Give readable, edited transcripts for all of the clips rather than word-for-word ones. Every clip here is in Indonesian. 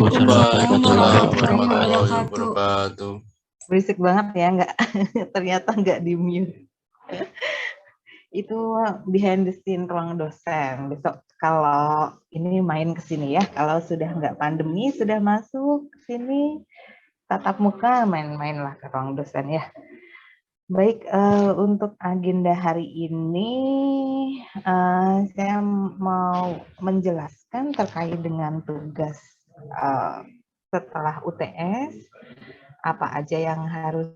Waalaikumsalam warahmatullahi wabarakatuh. Berisik banget ya, nggak? Ternyata nggak di mute. Itu behind the scene ruang dosen. Besok kalau ini main ke sini ya, kalau sudah nggak pandemi, sudah masuk ke sini, tatap muka, main-mainlah ke ruang dosen ya. Baik, untuk agenda hari ini, saya mau menjelaskan terkait dengan tugas setelah UTS, apa aja yang harus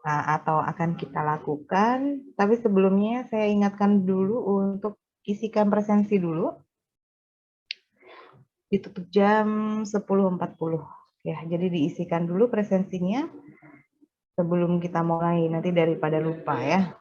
atau akan kita lakukan. Tapi sebelumnya saya ingatkan dulu untuk isikan presensi dulu. Ditutup jam 10.40 ya. Jadi diisikan dulu presensinya sebelum kita mulai, nanti daripada lupa ya.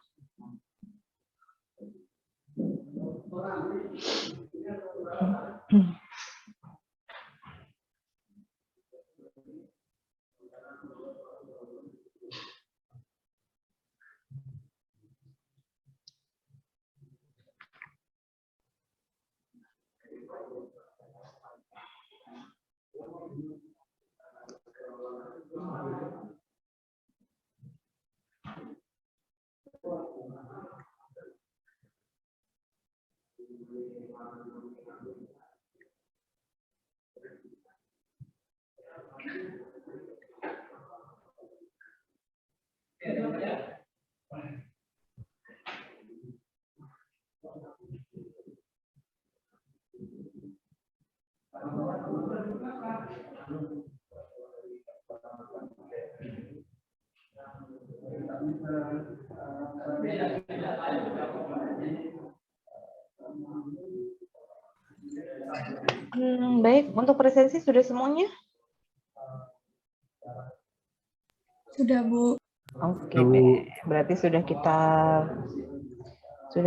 Baik, untuk presensi sudah semuanya? Sudah, Bu. Oke, berarti sudah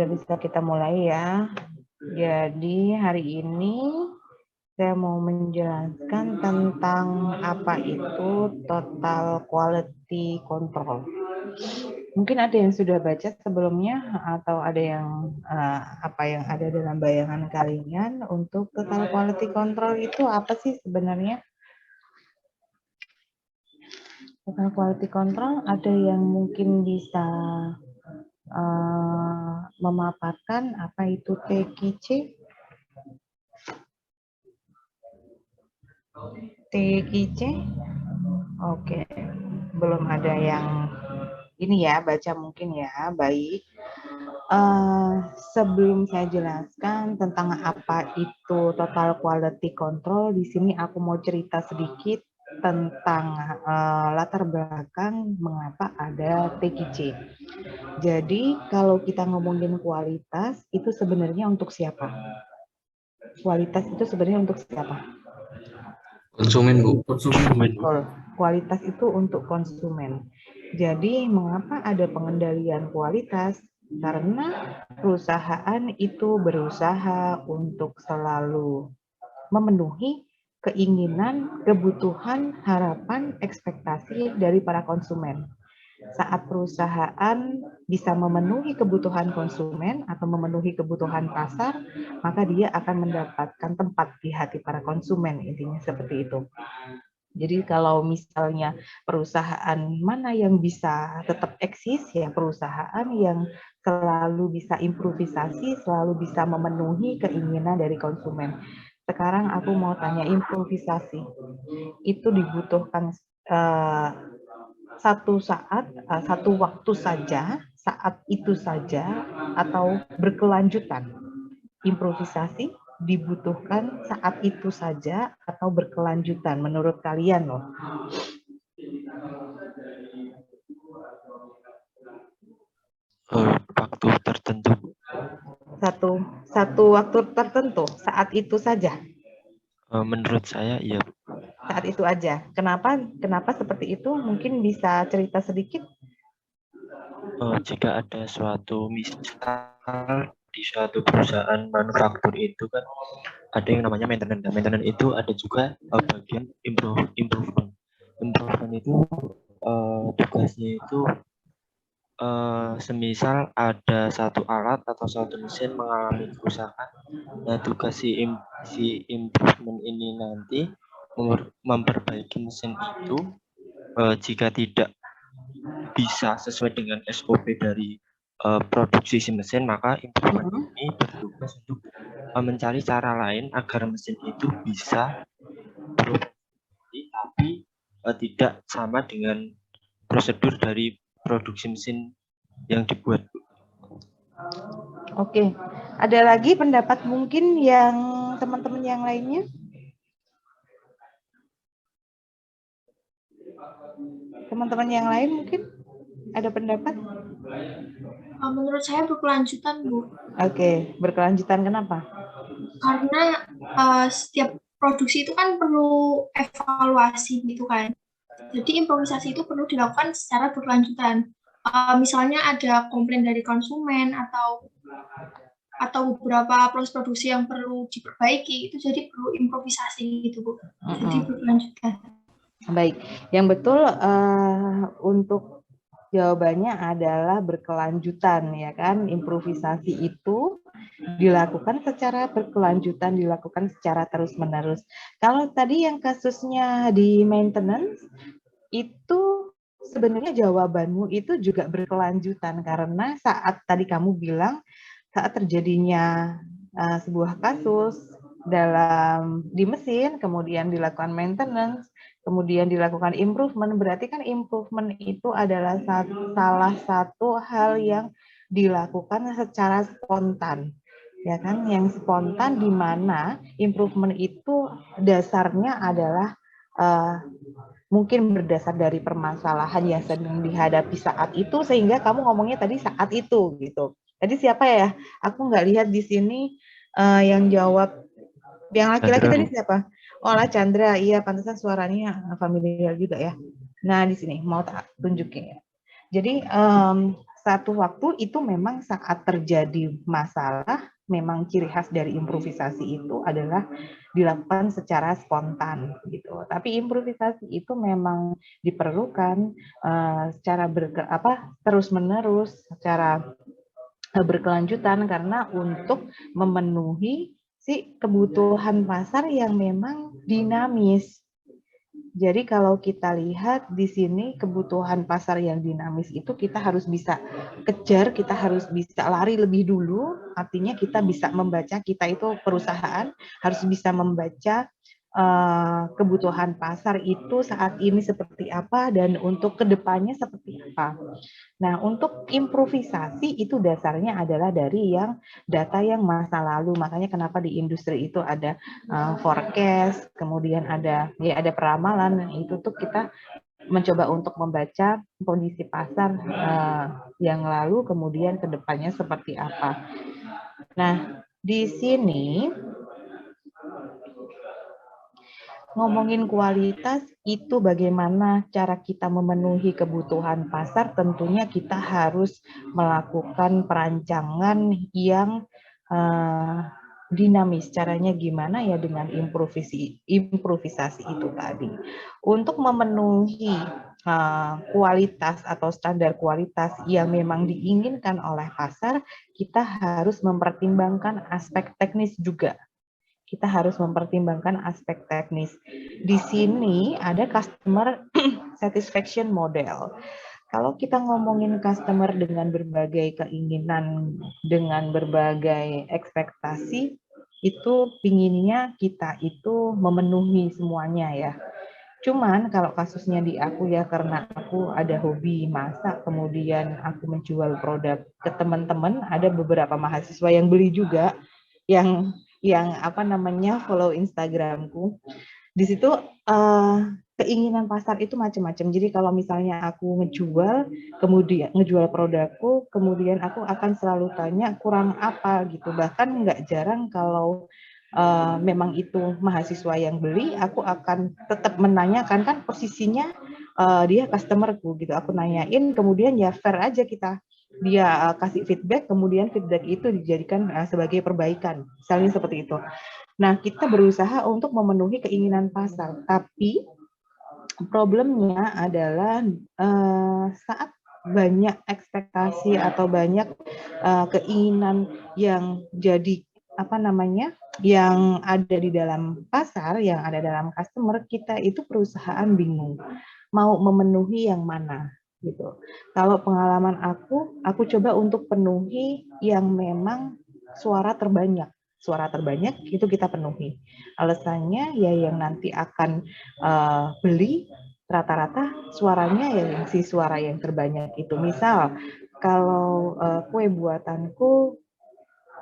bisa kita mulai ya. Jadi hari ini saya mau menjelaskan tentang apa itu total quality control. Mungkin ada yang sudah baca sebelumnya atau ada yang apa yang ada dalam bayangan kalian untuk total quality control itu apa sih sebenarnya? Total quality control ada yang mungkin bisa memaparkan apa itu TQC? TQC? Oke, belum ada yang ini ya, baca mungkin ya, baik. Sebelum saya jelaskan tentang apa itu total quality control, di sini aku mau cerita sedikit tentang latar belakang mengapa ada TQC. Jadi kalau kita ngomongin kualitas, itu sebenarnya untuk siapa? Kualitas itu sebenarnya untuk siapa? Konsumen, Bu. Konsumen. Kualitas itu untuk konsumen. Jadi mengapa ada pengendalian kualitas? Karena perusahaan itu berusaha untuk selalu memenuhi keinginan, kebutuhan, harapan, ekspektasi dari para konsumen. Saat perusahaan bisa memenuhi kebutuhan konsumen atau memenuhi kebutuhan pasar, maka dia akan mendapatkan tempat di hati para konsumen, intinya seperti itu. Jadi kalau misalnya perusahaan mana yang bisa tetap eksis, ya perusahaan yang selalu bisa improvisasi, selalu bisa memenuhi keinginan dari konsumen. Sekarang aku mau tanya, improvisasi itu dibutuhkan satu saat, satu waktu saja, saat itu saja, atau berkelanjutan? Improvisasi dibutuhkan saat itu saja atau berkelanjutan menurut kalian loh? Waktu tertentu. Satu waktu tertentu, saat itu saja. Menurut saya iya. Saat itu aja. Kenapa seperti itu? Mungkin bisa cerita sedikit? Jika ada suatu misal di suatu perusahaan manufaktur itu kan ada yang namanya maintenance. Maintenance itu ada juga bagian improvement. Improvement itu tugasnya itu semisal ada satu alat atau satu mesin mengalami kerusakan. Nah, tugas si improvement ini nanti memperbaiki mesin itu jika tidak bisa sesuai dengan SOP dari produksi si mesin, maka improver ini bertugas untuk mencari cara lain agar mesin itu bisa beroperasi tapi tidak sama dengan prosedur dari produksi mesin yang dibuat. Oke, ada lagi pendapat mungkin yang teman-teman yang lainnya? Teman-teman yang lain mungkin ada pendapat? Menurut saya berkelanjutan, Bu. Oke, berkelanjutan kenapa? Karena setiap produksi itu kan perlu evaluasi gitu kan. Jadi improvisasi itu perlu dilakukan secara berkelanjutan. Misalnya ada komplain dari konsumen atau beberapa proses produksi yang perlu diperbaiki, itu jadi perlu improvisasi gitu, Bu. Jadi berkelanjutan. Baik, yang betul untuk jawabannya adalah berkelanjutan, ya kan? Improvisasi itu dilakukan secara berkelanjutan, dilakukan secara terus-menerus. Kalau tadi yang kasusnya di maintenance, itu sebenarnya jawabanmu itu juga berkelanjutan, karena saat tadi kamu bilang, saat terjadinya sebuah kasus di mesin, kemudian dilakukan maintenance, kemudian dilakukan improvement, berarti kan improvement itu adalah salah satu hal yang dilakukan secara spontan, ya kan? Yang spontan di mana improvement itu dasarnya adalah mungkin berdasar dari permasalahan yang sedang dihadapi saat itu, sehingga kamu ngomongnya tadi saat itu gitu. Tadi siapa ya? Aku nggak lihat di sini yang jawab. Yang laki-laki tadi siapa? Oh, lah Chandra. Iya, pantesan suaranya familiar juga ya. Nah, di sini mau tak tunjukin ya. Jadi satu waktu itu memang saat terjadi masalah, memang ciri khas dari improvisasi itu adalah dilakukan secara spontan gitu. Tapi improvisasi itu memang diperlukan secara terus-menerus, secara berkelanjutan, karena untuk memenuhi si kebutuhan pasar yang memang dinamis. Jadi kalau kita lihat di sini kebutuhan pasar yang dinamis itu kita harus bisa kejar, kita harus bisa lari lebih dulu, artinya kita bisa membaca, kita itu perusahaan harus bisa membaca kebutuhan pasar itu saat ini seperti apa dan untuk kedepannya seperti apa. Nah, untuk improvisasi itu dasarnya adalah dari yang data yang masa lalu. Makanya kenapa di industri itu ada forecast, kemudian ada peramalan. Itu tuh kita mencoba untuk membaca kondisi pasar yang lalu, kemudian kedepannya seperti apa. Nah, di sini ngomongin kualitas itu bagaimana cara kita memenuhi kebutuhan pasar, tentunya kita harus melakukan perancangan yang dinamis. Caranya gimana ya? Dengan improvisasi itu tadi. Untuk memenuhi kualitas atau standar kualitas yang memang diinginkan oleh pasar, kita harus mempertimbangkan aspek teknis juga. Kita harus mempertimbangkan aspek teknis. Di sini ada customer satisfaction model. Kalau kita ngomongin customer dengan berbagai keinginan, dengan berbagai ekspektasi, itu pinginnya kita itu memenuhi semuanya ya. Cuman kalau kasusnya di aku ya, karena aku ada hobi masak, kemudian aku menjual produk ke teman-teman, ada beberapa mahasiswa yang beli juga, yang follow Instagramku. Di situ keinginan pasar itu macam-macam. Jadi kalau misalnya aku ngejual produkku, kemudian aku akan selalu tanya kurang apa gitu. Bahkan nggak jarang kalau memang itu mahasiswa yang beli, aku akan tetap menanyakan, kan posisinya dia customerku gitu. Aku nanyain, kemudian ya fair aja kita. Dia kasih feedback, kemudian feedback itu dijadikan sebagai perbaikan, misalnya seperti itu. Nah, kita berusaha untuk memenuhi keinginan pasar, tapi problemnya adalah saat banyak ekspektasi atau banyak keinginan yang jadi apa namanya, yang ada di dalam pasar, yang ada dalam customer, kita itu perusahaan bingung mau memenuhi yang mana gitu. Kalau pengalaman aku coba untuk penuhi yang memang suara terbanyak. Suara terbanyak itu kita penuhi. Alasannya ya yang nanti akan beli rata-rata suaranya ya si suara yang terbanyak itu. Misal kalau kue buatanku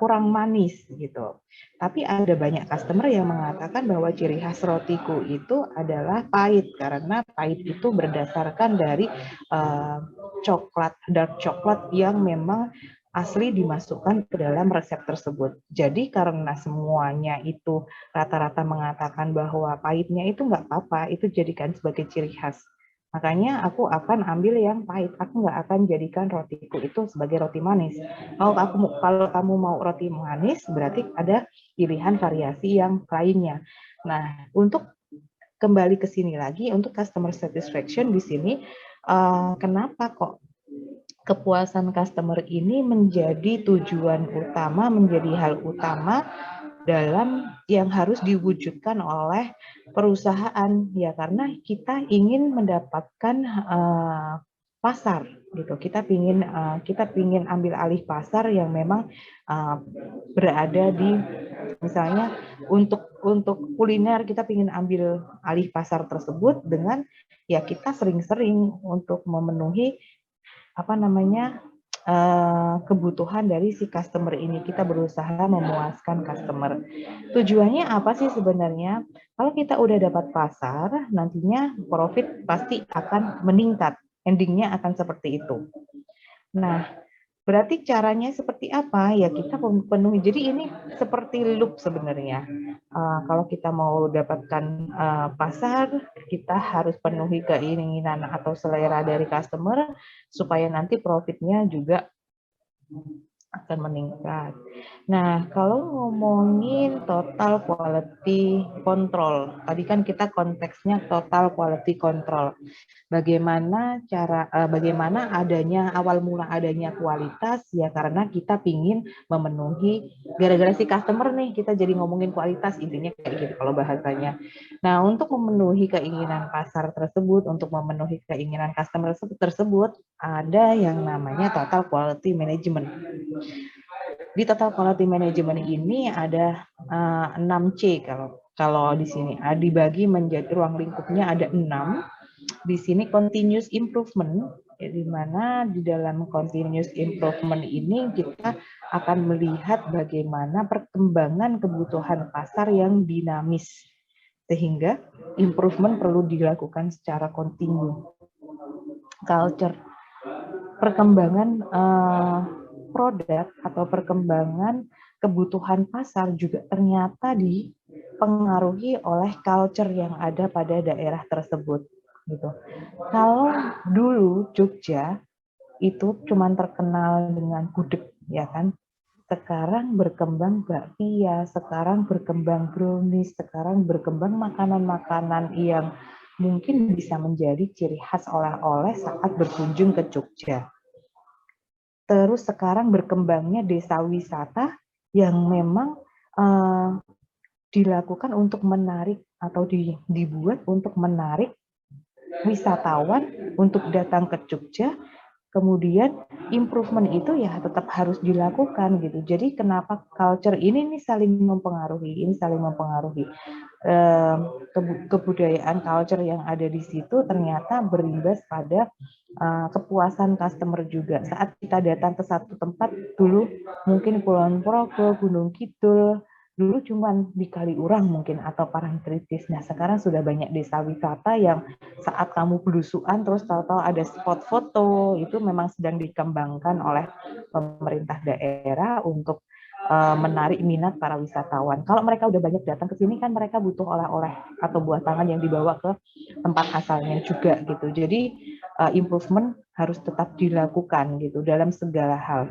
kurang manis gitu. Tapi ada banyak customer yang mengatakan bahwa ciri khas rotiku itu adalah pahit karena pahit itu berdasarkan dari coklat, dark coklat yang memang asli dimasukkan ke dalam resep tersebut. Jadi karena semuanya itu rata-rata mengatakan bahwa pahitnya itu nggak apa-apa, itu jadikan sebagai ciri khas. Makanya aku akan ambil yang pahit. Aku nggak akan jadikan rotiku itu sebagai roti manis. Kalau kamu mau roti manis, berarti ada pilihan variasi yang lainnya. Nah, untuk kembali ke sini lagi, untuk customer satisfaction di sini, kenapa kok kepuasan customer ini menjadi tujuan utama, menjadi hal utama dalam yang harus diwujudkan oleh perusahaan ya, karena kita ingin mendapatkan pasar gitu. Kita pingin ambil alih pasar yang memang berada di, misalnya untuk kuliner, kita ingin ambil alih pasar tersebut dengan ya kita sering-sering untuk memenuhi apa namanya kebutuhan dari si customer ini. Kita berusaha memuaskan customer. Tujuannya apa sih sebenarnya? Kalau kita udah dapat pasar, nantinya profit pasti akan meningkat. Endingnya akan seperti itu. Nah, berarti caranya seperti apa? Ya kita penuhi. Jadi ini seperti loop sebenarnya. Kalau kita mau dapatkan pasar, kita harus penuhi keinginan atau selera dari customer supaya nanti profitnya juga akan meningkat. Nah, kalau ngomongin total quality control, tadi kan kita konteksnya total quality control. Bagaimana adanya awal mula adanya kualitas ya karena kita pingin memenuhi gara-gara si customer nih kita jadi ngomongin kualitas, intinya kayak gitu kalau bahasanya. Nah, untuk memenuhi keinginan pasar tersebut, untuk memenuhi keinginan customer tersebut ada yang namanya total quality management. Di total quality management ini ada 6C kalau di sini dibagi menjadi ruang lingkupnya ada 6. Di sini continuous improvement, di mana di dalam continuous improvement ini kita akan melihat bagaimana perkembangan kebutuhan pasar yang dinamis, sehingga improvement perlu dilakukan secara kontinu. Culture, perkembangan produk atau perkembangan kebutuhan pasar juga ternyata dipengaruhi oleh culture yang ada pada daerah tersebut. Gitu. Kalau dulu Jogja itu cuma terkenal dengan gudeg, ya kan? Sekarang berkembang bakpia, sekarang berkembang brownies, sekarang berkembang makanan-makanan yang mungkin bisa menjadi ciri khas oleh-oleh saat berkunjung ke Jogja. Terus sekarang berkembangnya desa wisata yang memang dilakukan untuk menarik atau dibuat untuk menarik wisatawan untuk datang ke Jogja. Kemudian improvement itu ya tetap harus dilakukan gitu. Jadi kenapa culture ini saling mempengaruhi, kebudayaan culture yang ada di situ ternyata berimbas pada kepuasan customer juga. Saat kita datang ke satu tempat dulu mungkin Kulon Progo, Gunung Kidul, dulu cuman di Kaliurang mungkin atau Parangtritis. Nah, sekarang sudah banyak desa wisata yang saat kamu belusuan terus tahu-tahu ada spot foto, itu memang sedang dikembangkan oleh pemerintah daerah untuk menarik minat para wisatawan. Kalau mereka udah banyak datang ke sini kan mereka butuh oleh-oleh atau buah tangan yang dibawa ke tempat asalnya juga gitu. Jadi improvement harus tetap dilakukan gitu dalam segala hal.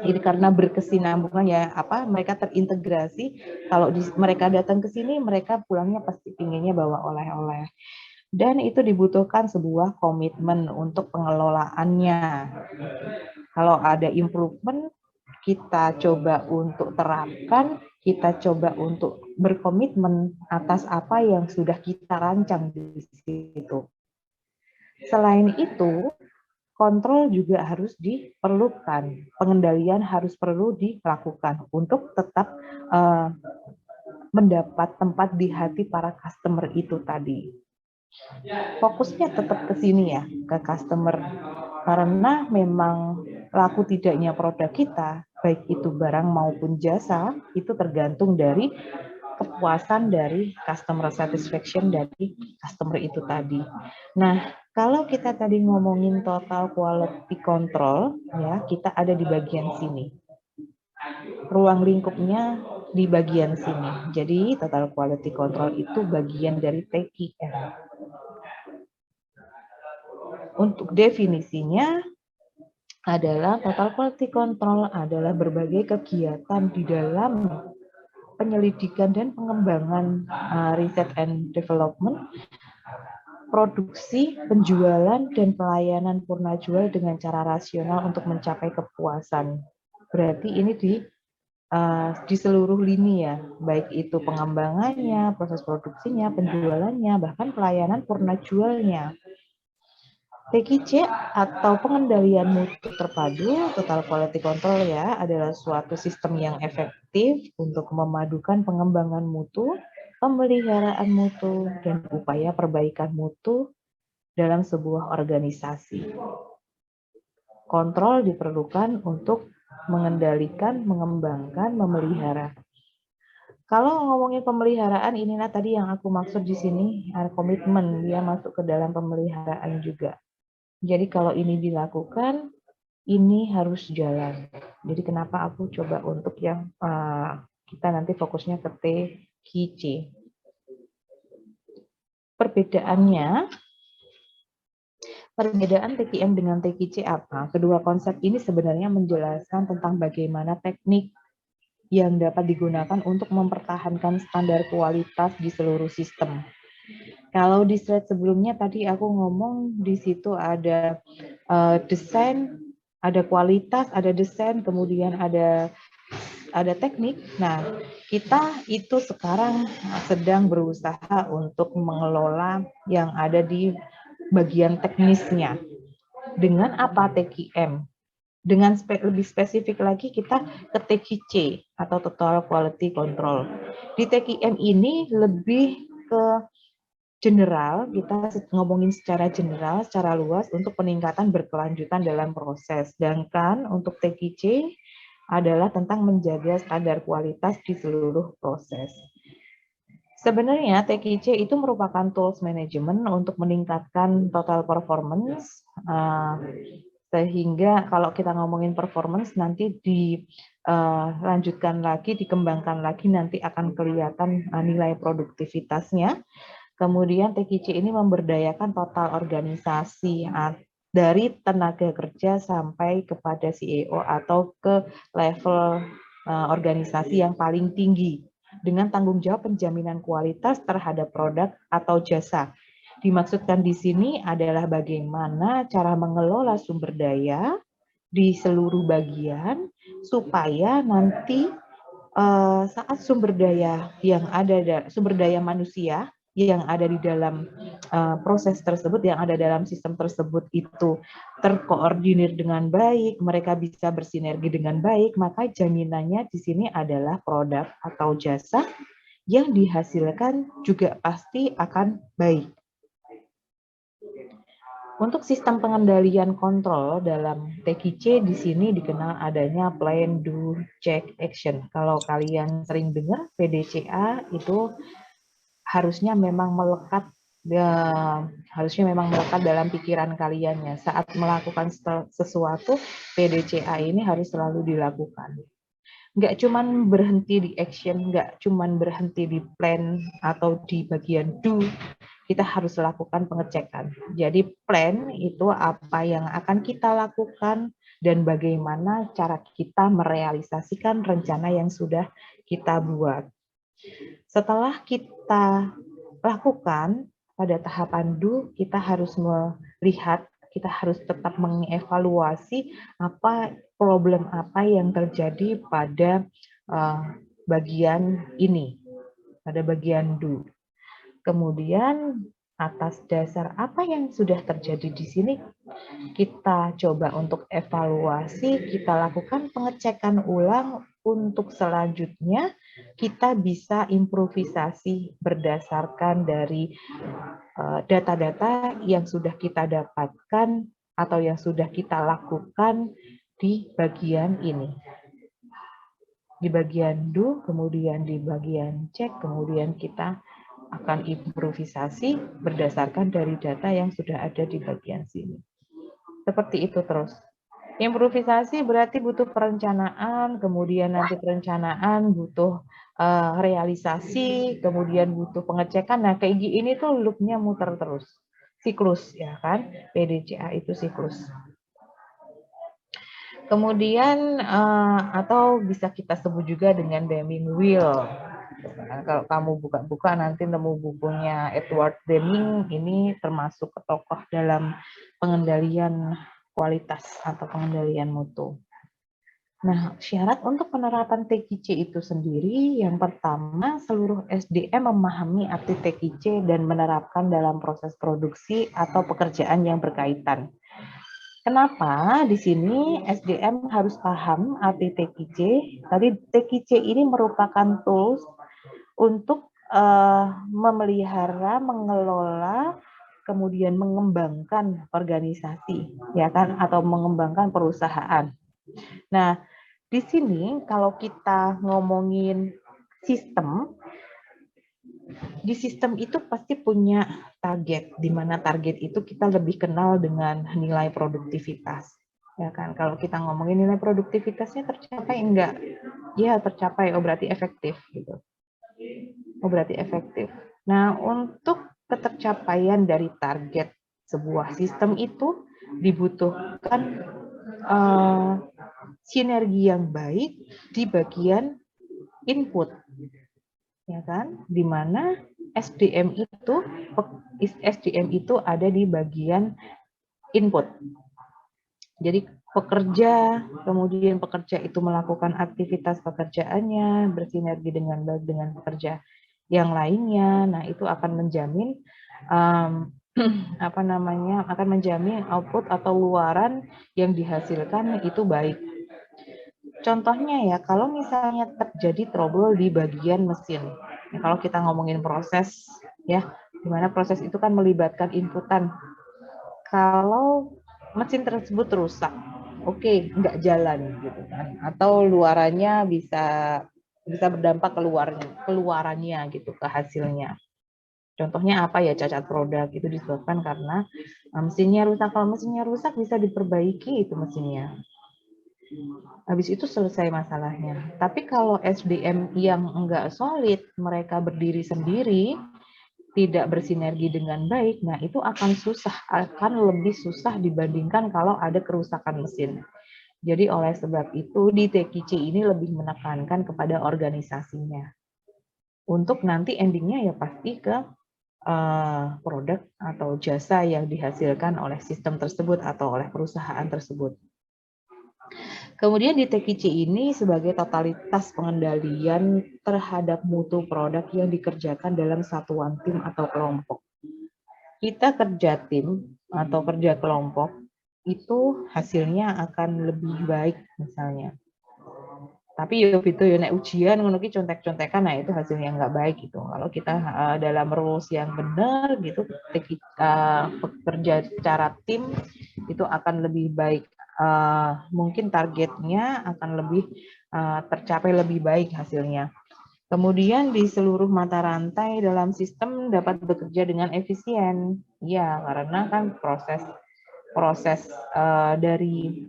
Ini karena berkesinambungan ya mereka terintegrasi. Kalau mereka datang ke sini mereka pulangnya pasti pinginnya bawa oleh-oleh. Dan itu dibutuhkan sebuah komitmen untuk pengelolaannya. Kalau ada improvement, kita coba untuk terapkan, kita coba untuk berkomitmen atas apa yang sudah kita rancang di situ. Selain itu, kontrol juga harus diperlukan, pengendalian harus perlu dilakukan untuk tetap mendapat tempat di hati para customer itu tadi. Fokusnya tetap ke sini ya, ke customer. Karena memang laku tidaknya produk kita, baik itu barang maupun jasa, itu tergantung dari kepuasan dari customer satisfaction dari customer itu tadi. Nah, kalau kita tadi ngomongin total quality control, ya kita ada di bagian sini. Ruang lingkupnya di bagian sini. Jadi total quality control itu bagian dari TQM. Untuk definisinya adalah total quality control adalah berbagai kegiatan di dalam penyelidikan dan pengembangan riset and development, produksi, penjualan, dan pelayanan purna jual dengan cara rasional untuk mencapai kepuasan. Berarti ini di seluruh lini ya, baik itu pengembangannya, proses produksinya, penjualannya, bahkan pelayanan purna jualnya. TQC atau pengendalian mutu terpadu, total quality control ya, adalah suatu sistem yang efektif untuk memadukan pengembangan mutu, pemeliharaan mutu, dan upaya perbaikan mutu dalam sebuah organisasi. Kontrol diperlukan untuk mengendalikan, mengembangkan, memelihara. Kalau ngomongin pemeliharaan, inilah tadi yang aku maksud di sini, ada komitmen, dia masuk ke dalam pemeliharaan juga. Jadi kalau ini dilakukan, ini harus jalan. Jadi kenapa aku coba untuk yang kita nanti fokusnya ke TQC. Perbedaan TQM dengan TQC apa? Kedua konsep ini sebenarnya menjelaskan tentang bagaimana teknik yang dapat digunakan untuk mempertahankan standar kualitas di seluruh sistem. Kalau di slide sebelumnya tadi aku ngomong di situ ada desain, ada kualitas, ada desain, kemudian ada teknik. Nah, kita itu sekarang sedang berusaha untuk mengelola yang ada di bagian teknisnya. Dengan apa TQM? Dengan lebih spesifik lagi kita ke TQC atau Total Quality Control. Di TQM ini lebih ke general, kita ngomongin secara general, secara luas untuk peningkatan berkelanjutan dalam proses. Sedangkan untuk TQC adalah tentang menjaga standar kualitas di seluruh proses. Sebenarnya TQC itu merupakan tools management untuk meningkatkan total performance, sehingga kalau kita ngomongin performance nanti dilanjutkan lagi, dikembangkan lagi, nanti akan kelihatan nilai produktivitasnya. Kemudian TQC ini memberdayakan total organisasi dari tenaga kerja sampai kepada CEO atau ke level organisasi yang paling tinggi dengan tanggung jawab penjaminan kualitas terhadap produk atau jasa. Dimaksudkan di sini adalah bagaimana cara mengelola sumber daya di seluruh bagian supaya nanti saat sumber daya yang ada, sumber daya manusia yang ada di dalam proses tersebut, yang ada dalam sistem tersebut itu terkoordinir dengan baik, mereka bisa bersinergi dengan baik, maka jaminannya di sini adalah produk atau jasa yang dihasilkan juga pasti akan baik. Untuk sistem pengendalian kontrol dalam TQC di sini dikenal adanya plan, do, check, action. Kalau kalian sering dengar PDCA itu harusnya memang melekat dalam pikiran kalian ya. Saat melakukan sesuatu, PDCA ini harus selalu dilakukan. Nggak cuman berhenti di action, nggak cuman berhenti di plan atau di bagian do, kita harus lakukan pengecekan. Jadi plan itu apa yang akan kita lakukan dan bagaimana cara kita merealisasikan rencana yang sudah kita buat. Setelah kita lakukan pada tahapan do, kita harus melihat, kita harus tetap mengevaluasi apa problem apa yang terjadi pada bagian ini, pada bagian do. Kemudian atas dasar apa yang sudah terjadi di sini, kita coba untuk evaluasi, kita lakukan pengecekan ulang untuk selanjutnya kita bisa improvisasi berdasarkan dari data-data yang sudah kita dapatkan atau yang sudah kita lakukan di bagian ini. Di bagian do, kemudian di bagian cek, kemudian kita akan improvisasi berdasarkan dari data yang sudah ada di bagian sini. Seperti itu terus. Improvisasi berarti butuh perencanaan, kemudian nanti perencanaan butuh realisasi, kemudian butuh pengecekan. Nah, kayak ini tuh loop-nya muter terus. Siklus, ya kan? PDCA itu siklus. Kemudian atau bisa kita sebut juga dengan Deming Wheel. Kalau kamu buka-buka nanti nemu bukunya Edward Deming, ini termasuk tokoh dalam pengendalian kualitas atau pengendalian mutu. Nah, syarat untuk penerapan TQC itu sendiri, yang pertama seluruh SDM memahami arti TQC dan menerapkan dalam proses produksi atau pekerjaan yang berkaitan. Kenapa di sini SDM harus paham arti TQC? Tadi TQC ini merupakan tools untuk memelihara, mengelola, kemudian mengembangkan organisasi, ya kan, atau mengembangkan perusahaan. Nah, di sini kalau kita ngomongin sistem, di sistem itu pasti punya target, di mana target itu kita lebih kenal dengan nilai produktivitas. Ya kan, kalau kita ngomongin nilai produktivitasnya tercapai enggak? Ya, tercapai, oh berarti efektif gitu. Oh, berarti efektif. Nah, untuk ketercapaian dari target sebuah sistem itu dibutuhkan sinergi yang baik di bagian input, ya kan? Di mana SDM itu ada di bagian input. Jadi pekerja, kemudian pekerja itu melakukan aktivitas pekerjaannya bersinergi dengan baik dengan pekerja yang lainnya. Nah, itu akan menjamin akan menjamin output atau luaran yang dihasilkan itu baik. Contohnya ya, kalau misalnya terjadi trouble di bagian mesin, ya, kalau kita ngomongin proses, ya, di mana proses itu kan melibatkan inputan. Kalau mesin tersebut rusak, oke, nggak jalan gitu kan, atau luarannya bisa berdampak keluarannya gitu ke hasilnya. Contohnya apa ya, cacat produk itu disebabkan karena mesinnya rusak. Kalau mesinnya rusak bisa diperbaiki itu mesinnya. Habis itu selesai masalahnya. Tapi kalau SDM yang enggak solid, mereka berdiri sendiri, tidak bersinergi dengan baik, nah itu akan lebih susah dibandingkan kalau ada kerusakan mesin. Jadi oleh sebab itu di TQC ini lebih menekankan kepada organisasinya. Untuk nanti endingnya ya pasti ke produk atau jasa yang dihasilkan oleh sistem tersebut atau oleh perusahaan tersebut. Kemudian di TQC ini sebagai totalitas pengendalian terhadap mutu produk yang dikerjakan dalam satuan tim atau kelompok. Kita kerja tim atau kerja kelompok itu hasilnya akan lebih baik misalnya. Tapi itu ya nek ujian ngono ki contek-contekan, nah itu hasilnya nggak baik gitu. Kalau kita dalam rules yang benar gitu, bekerja secara tim itu akan lebih baik. Mungkin targetnya akan lebih tercapai lebih baik hasilnya. Kemudian di seluruh mata rantai dalam sistem dapat bekerja dengan efisien. Ya, karena kan proses dari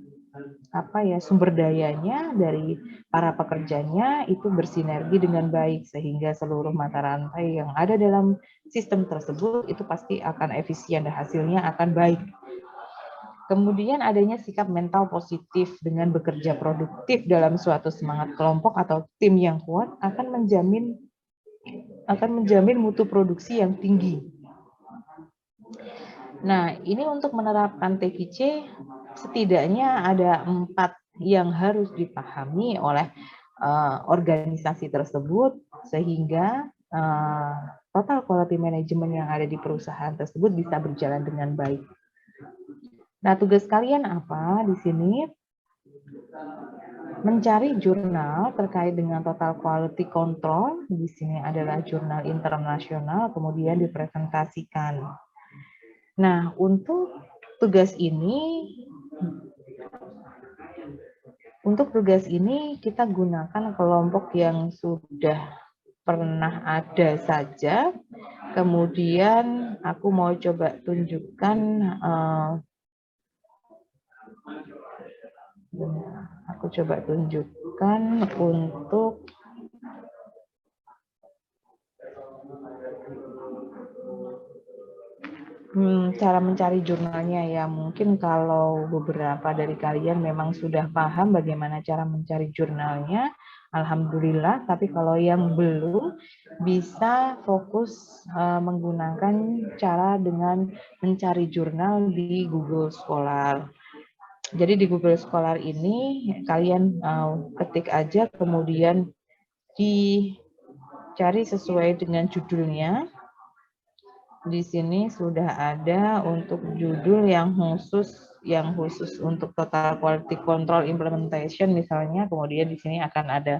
sumber dayanya dari para pekerjanya itu bersinergi dengan baik sehingga seluruh mata rantai yang ada dalam sistem tersebut itu pasti akan efisien dan hasilnya akan baik. Kemudian adanya sikap mental positif dengan bekerja produktif dalam suatu semangat kelompok atau tim yang kuat akan menjamin mutu produksi yang tinggi. Nah, ini untuk menerapkan TQC setidaknya ada 4 yang harus dipahami oleh organisasi tersebut sehingga total quality management yang ada di perusahaan tersebut bisa berjalan dengan baik. Nah, tugas kalian apa di sini? Mencari jurnal terkait dengan total quality control. Di sini adalah jurnal internasional, kemudian dipresentasikan. Nah, untuk tugas ini kita gunakan kelompok yang sudah pernah ada saja. Kemudian aku mau coba tunjukkan untuk cara mencari jurnalnya ya. Mungkin kalau beberapa dari kalian memang sudah paham bagaimana cara mencari jurnalnya, alhamdulillah. Tapi kalau yang belum, bisa fokus menggunakan cara dengan mencari jurnal di Google Scholar. Jadi di Google Scholar ini kalian ketik aja, kemudian dicari sesuai dengan judulnya. Di sini sudah ada untuk judul yang khusus untuk total quality control implementation misalnya. Kemudian di sini akan ada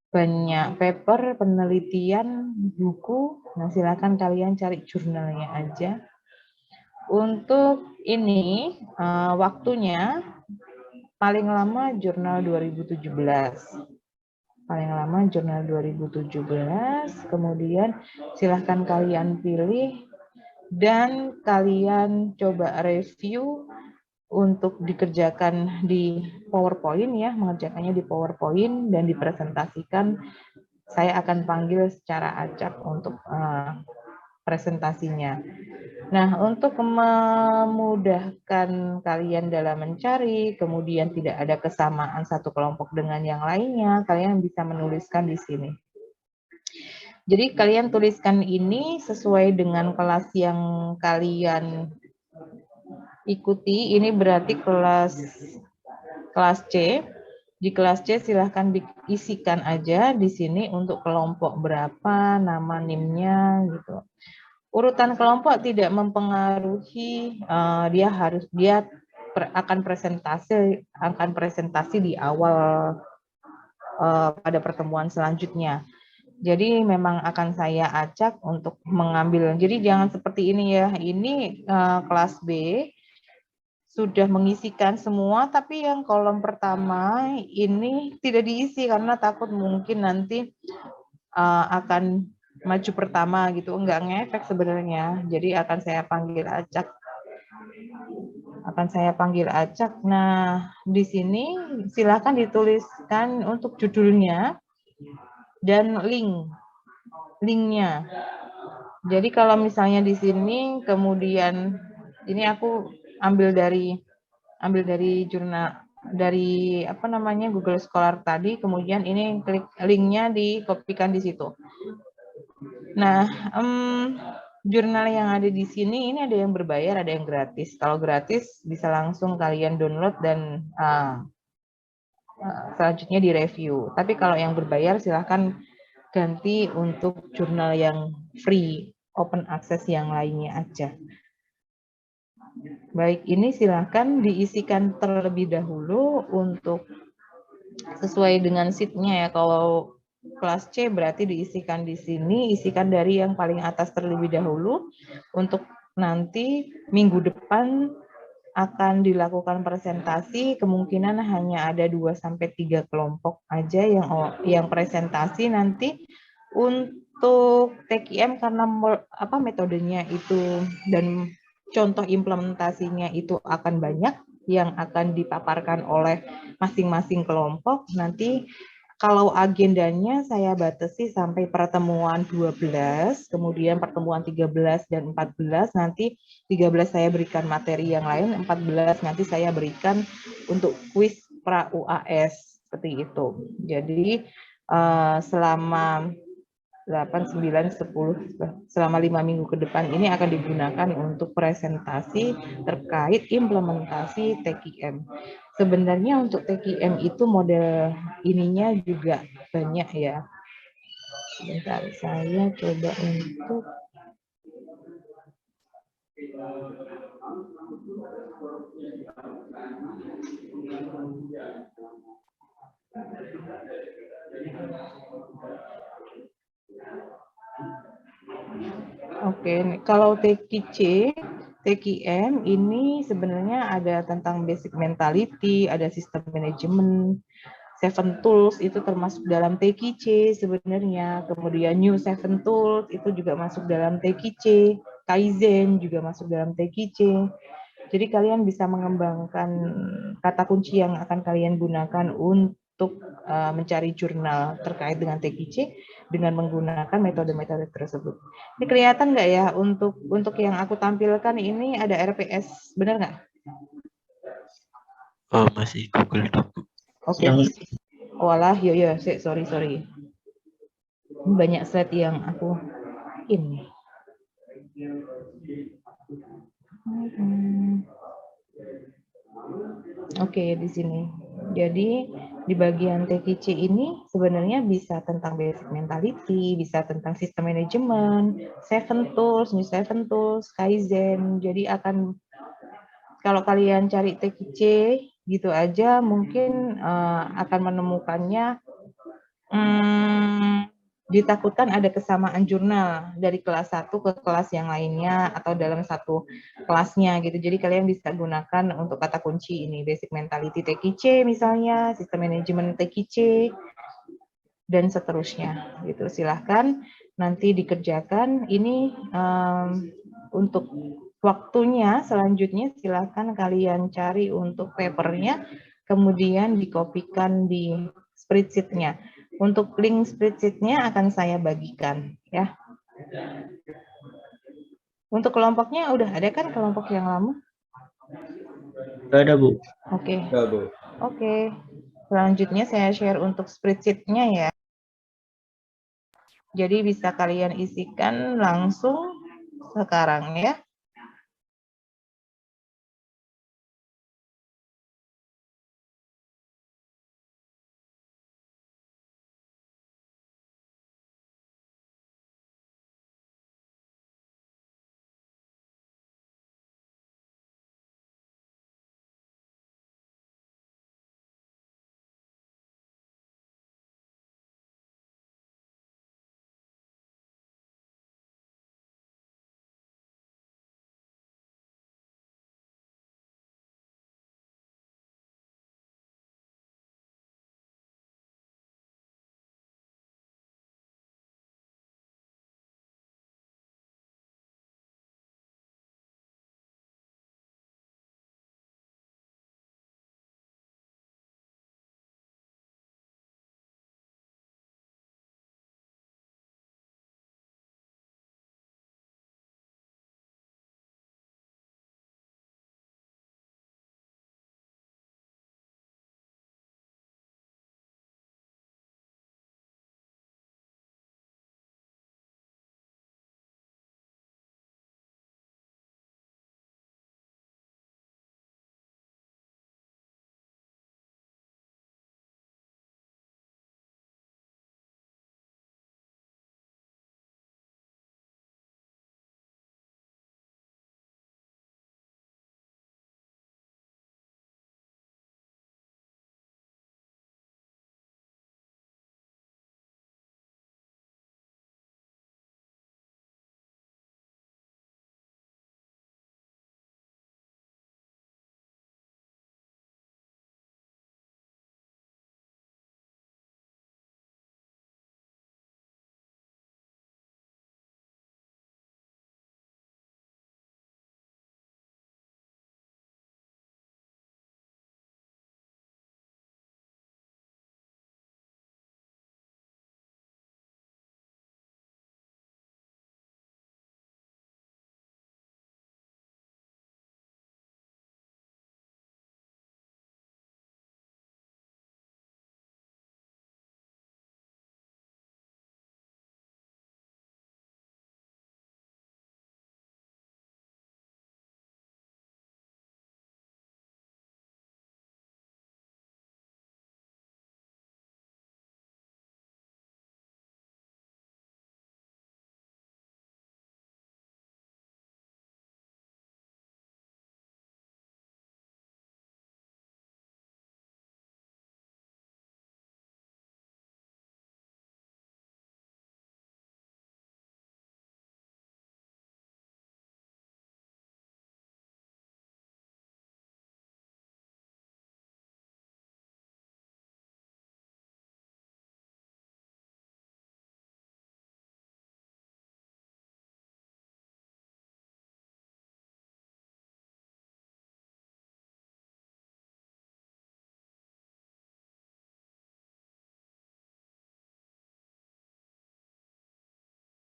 banyak paper, penelitian, buku. Nah, silakan kalian cari jurnalnya aja. Untuk ini waktunya paling lama jurnal 2017. Paling lama jurnal 2017, kemudian silahkan kalian pilih dan kalian coba review untuk dikerjakan di PowerPoint ya, mengerjakannya di PowerPoint dan dipresentasikan. Saya akan panggil secara acak untuk presentasinya. Nah, untuk memudahkan kalian dalam mencari, kemudian tidak ada kesamaan satu kelompok dengan yang lainnya, kalian bisa menuliskan di sini. Jadi kalian tuliskan ini sesuai dengan kelas yang kalian ikuti. Ini berarti kelas C. Di kelas C silahkan diisikan aja di sini untuk kelompok berapa, nama NIM-nya gitu. Urutan kelompok tidak mempengaruhi, dia akan presentasi di awal pada pertemuan selanjutnya. Jadi memang akan saya acak untuk mengambil. Jadi jangan seperti ini ya. Ini kelas B sudah mengisikan semua, tapi yang kolom pertama ini tidak diisi karena takut mungkin nanti akan maju pertama gitu, enggak ngefek sebenarnya. Jadi akan saya panggil acak. Nah, di sini silakan dituliskan untuk judulnya dan linknya. Jadi kalau misalnya di sini kemudian ini aku ambil dari jurnal dari Google Scholar tadi, kemudian ini klik linknya dikopikan di situ. Nah, jurnal yang ada di sini ini ada yang berbayar, ada yang gratis. Kalau gratis bisa langsung kalian download dan selanjutnya direview. Tapi kalau yang berbayar silahkan ganti untuk jurnal yang free, open access yang lainnya aja. Baik, ini silahkan diisikan terlebih dahulu untuk sesuai dengan sheet-nya ya. Kalau kelas C berarti diisikan di sini, isikan dari yang paling atas terlebih dahulu. Untuk nanti minggu depan akan dilakukan presentasi, kemungkinan hanya ada 2-3 kelompok aja yang presentasi nanti. Untuk TKM karena metodenya itu dan contoh implementasinya itu akan banyak yang akan dipaparkan oleh masing-masing kelompok. Nanti kalau agendanya saya batasi sampai pertemuan 12, kemudian pertemuan 13 dan 14, nanti 13 saya berikan materi yang lain, 14 nanti saya berikan untuk kuis pra UAS, seperti itu. Jadi selama 8, 9, 10, selama 5 minggu ke depan ini akan digunakan untuk presentasi terkait implementasi TKM. Sebenarnya untuk TKM itu model ininya juga banyak ya. Sebentar, saya coba untuk Oke, kalau TKM ini sebenarnya ada tentang basic mentality, ada sistem manajemen, 7 tools itu termasuk dalam TKC sebenarnya. Kemudian New 7 tools itu juga masuk dalam TKC, Kaizen juga masuk dalam TKC. Jadi kalian bisa mengembangkan kata kunci yang akan kalian gunakan untuk mencari jurnal terkait dengan TKC dengan menggunakan metode-metode tersebut. Ini kelihatan nggak ya untuk yang aku tampilkan ini ada RPS, benar nggak? Oh, masih Google Doc. Oke. Walah, ya, sorry. Ini banyak slide yang aku ini. Oke, di sini. Jadi di bagian TKC ini sebenarnya bisa tentang basic mentality, bisa tentang sistem manajemen, 7 tools, New 7 tools, Kaizen. Jadi kalau kalian cari TKC gitu aja mungkin akan menemukannya ditakutkan ada kesamaan jurnal dari kelas 1 ke kelas yang lainnya atau dalam satu kelasnya gitu. Jadi kalian bisa gunakan untuk kata kunci ini basic mentality TKC misalnya, sistem manajemen TKC dan seterusnya gitu. Silahkan nanti dikerjakan ini untuk waktunya selanjutnya silahkan kalian cari untuk papernya kemudian dikopikan di spreadsheet-nya. Untuk link spreadsheet-nya akan saya bagikan ya. Untuk kelompoknya udah ada kan kelompok yang lama? Nggak ada, Bu. Oke. Oke. Selanjutnya saya share untuk spreadsheet-nya ya. Jadi bisa kalian isikan langsung sekarang ya.